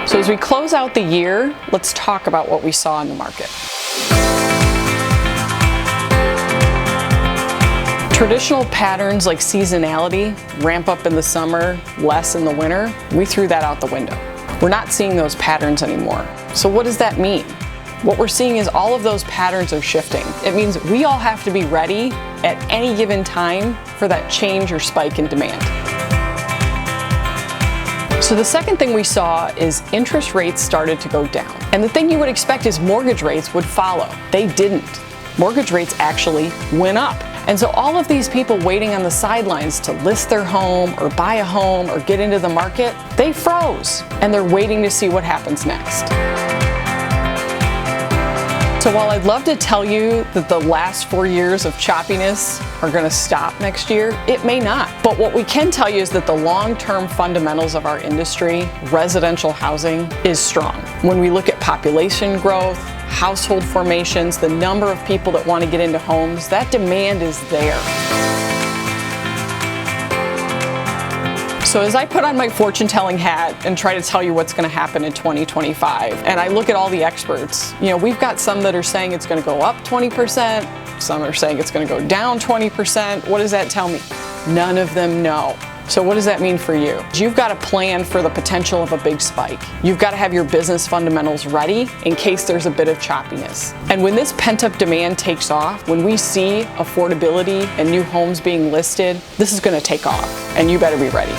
So as we close out the year, let's talk about what we saw in the market. Traditional patterns like seasonality, ramp up in the summer, less in the winter, we threw that out the window. We're not seeing those patterns anymore. So what does that mean? What we're seeing is all of those patterns are shifting. It means we all have to be ready at any given time for that change or spike in demand. So the second thing we saw is interest rates started to go down. And the thing you would expect is mortgage rates would follow. They didn't. Mortgage rates actually went up. And so all of these people waiting on the sidelines to list their home or buy a home or get into the market, they froze and they're waiting to see what happens next. So while I'd love to tell you that the last 4 years of choppiness are going to stop next year, it may not. But what we can tell you is that the long-term fundamentals of our industry, residential housing, is strong. When we look at population growth, household formations, the number of people that want to get into homes, that demand is there. So as I put on my fortune-telling hat and try to tell you what's going to happen in 2025, and I look at all the experts, we've got some that are saying it's going to go up 20%, some are saying it's going to go down 20%. What does that tell me? None of them know. So what does that mean for you? You've got to plan for the potential of a big spike. You've got to have your business fundamentals ready in case there's a bit of choppiness. And when this pent-up demand takes off, when we see affordability and new homes being listed, this is going to take off, and you better be ready.